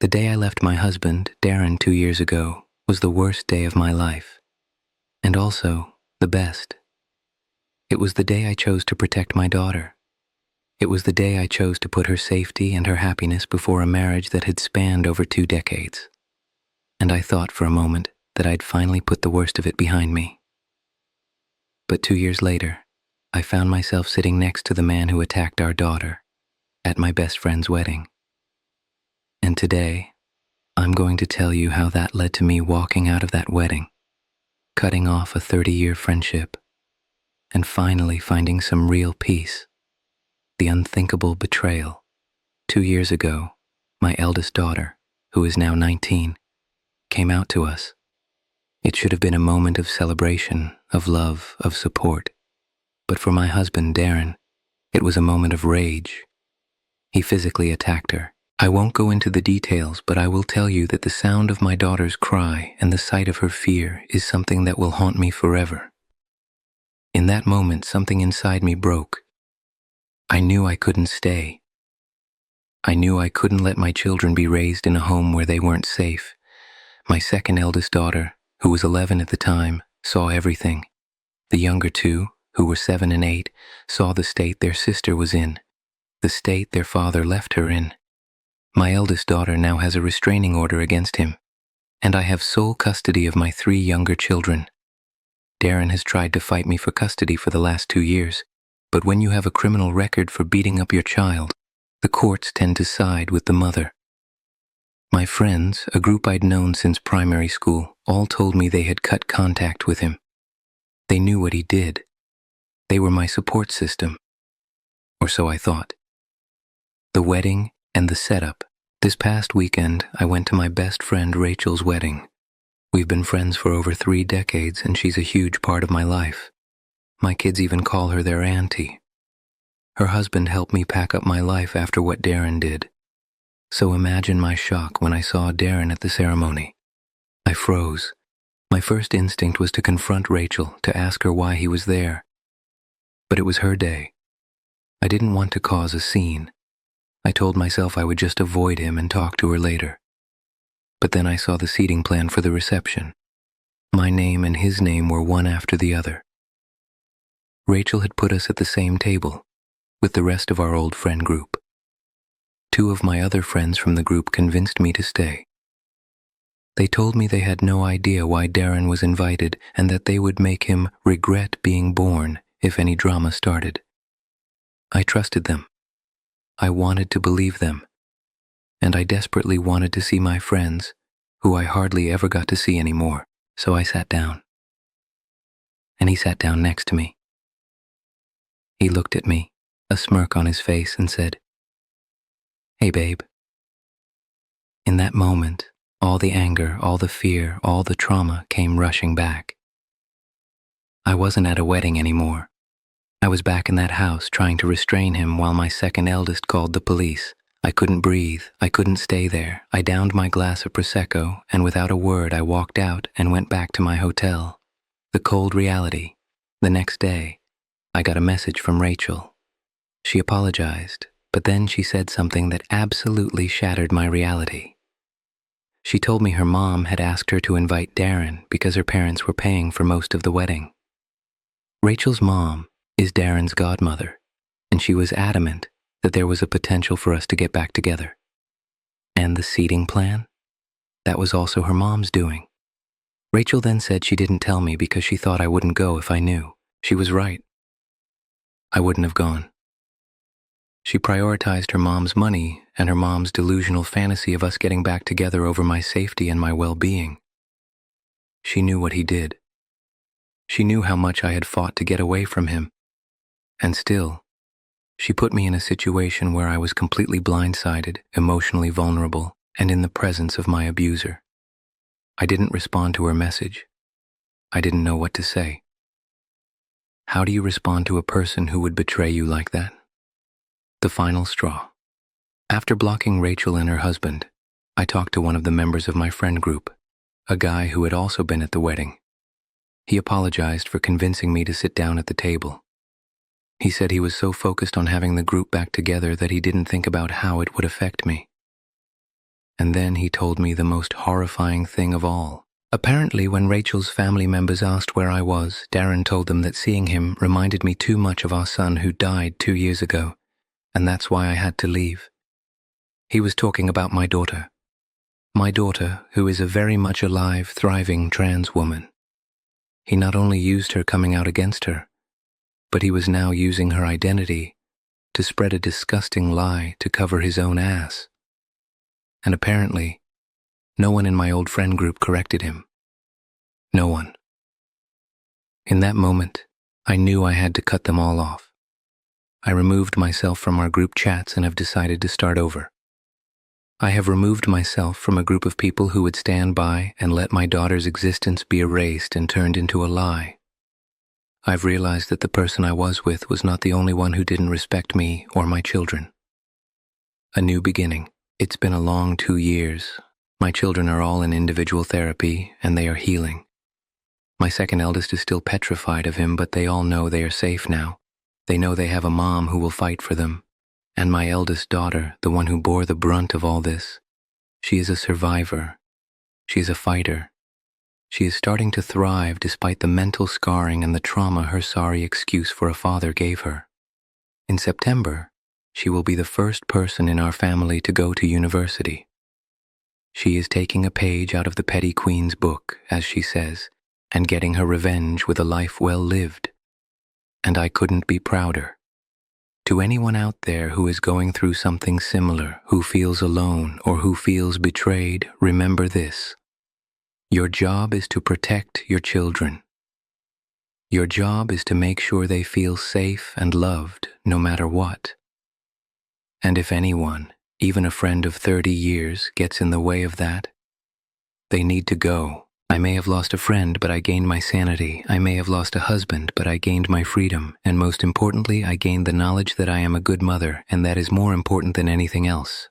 The day I left my husband, Darren, 2 years ago, was the worst day of my life, and also the best. It was the day I chose to protect my daughter. It was the day I chose to put her safety and her happiness before a marriage that had spanned over 2 decades. And I thought for a moment that I'd finally put the worst of it behind me. But 2 years later, I found myself sitting next to the man who attacked our daughter at my best friend's wedding. And today, I'm going to tell you how that led to me walking out of that wedding, cutting off a 30-year friendship, and finally finding some real peace. The unthinkable betrayal. 2 years ago, my eldest daughter, who is now 19, came out to us. It should have been a moment of celebration, of love, of support. But for my husband, Darren, it was a moment of rage. He physically attacked her. I won't go into the details, but I will tell you that the sound of my daughter's cry and the sight of her fear is something that will haunt me forever. In that moment, something inside me broke. I knew I couldn't stay. I knew I couldn't let my children be raised in a home where they weren't safe. My second eldest daughter, who was 11 at the time, saw everything. The younger two, who were 7 and 8, saw the state their sister was in, the state their father left her in. My eldest daughter now has a restraining order against him, and I have sole custody of my 3 younger children. Darren has tried to fight me for custody for the last 2 years, but when you have a criminal record for beating up your child, the courts tend to side with the mother. My friends, a group I'd known since primary school, all told me they had cut contact with him. They knew what he did. They were my support system. Or so I thought. The wedding and the setup. This past weekend, I went to my best friend Rachel's wedding. We've been friends for over 3 decades, and she's a huge part of my life. My kids even call her their auntie. Her husband helped me pack up my life after what Darren did. So imagine my shock when I saw Darren at the ceremony. I froze. My first instinct was to confront Rachel, to ask her why he was there. But it was her day. I didn't want to cause a scene. I told myself I would just avoid him and talk to her later. But then I saw the seating plan for the reception. My name and his name were one after the other. Rachel had put us at the same table, with the rest of our old friend group. 2 of my other friends from the group convinced me to stay. They told me they had no idea why Darren was invited and that they would make him regret being born if any drama started. I trusted them. I wanted to believe them, and I desperately wanted to see my friends, who I hardly ever got to see anymore, so I sat down. And he sat down next to me. He looked at me, a smirk on his face, and said, "Hey, babe." In that moment, all the anger, all the fear, all the trauma came rushing back. I wasn't at a wedding anymore. I was back in that house trying to restrain him while my second eldest called the police. I couldn't breathe. I couldn't stay there. I downed my glass of Prosecco, and without a word I walked out and went back to my hotel. The cold reality. The next day, I got a message from Rachel. She apologized, but then she said something that absolutely shattered my reality. She told me her mom had asked her to invite Darren because her parents were paying for most of the wedding. Rachel's mom is Darren's godmother, and she was adamant that there was a potential for us to get back together. And the seating plan? That was also her mom's doing. Rachel then said she didn't tell me because she thought I wouldn't go if I knew. She was right. I wouldn't have gone. She prioritized her mom's money and her mom's delusional fantasy of us getting back together over my safety and my well-being. She knew what he did. She knew how much I had fought to get away from him. And still, she put me in a situation where I was completely blindsided, emotionally vulnerable, and in the presence of my abuser. I didn't respond to her message. I didn't know what to say. How do you respond to a person who would betray you like that? The final straw. After blocking Rachel and her husband, I talked to one of the members of my friend group, a guy who had also been at the wedding. He apologized for convincing me to sit down at the table. He said he was so focused on having the group back together that he didn't think about how it would affect me. And then he told me the most horrifying thing of all. Apparently, when Rachel's family members asked where I was, Darren told them that seeing him reminded me too much of our son who died 2 years ago, and that's why I had to leave. He was talking about my daughter. My daughter, who is a very much alive, thriving trans woman. He not only used her coming out against her, but he was now using her identity to spread a disgusting lie to cover his own ass. And apparently, no one in my old friend group corrected him. No one. In that moment, I knew I had to cut them all off. I removed myself from our group chats and have decided to start over. I have removed myself from a group of people who would stand by and let my daughter's existence be erased and turned into a lie. I've realized that the person I was with was not the only one who didn't respect me or my children. A new beginning. It's been a long 2 years. My children are all in individual therapy, and they are healing. My second eldest is still petrified of him, but they all know they are safe now. They know they have a mom who will fight for them. And my eldest daughter, the one who bore the brunt of all this, she is a survivor. She is a fighter. She is starting to thrive despite the mental scarring and the trauma her sorry excuse for a father gave her. In September, she will be the first person in our family to go to university. She is taking a page out of the Petty Queen's book, as she says, and getting her revenge with a life well lived. And I couldn't be prouder. To anyone out there who is going through something similar, who feels alone or who feels betrayed, remember this. Your job is to protect your children. Your job is to make sure they feel safe and loved no matter what. And if anyone, even a friend of 30 years, gets in the way of that, they need to go. I may have lost a friend, but I gained my sanity. I may have lost a husband, but I gained my freedom. And most importantly, I gained the knowledge that I am a good mother, and that is more important than anything else.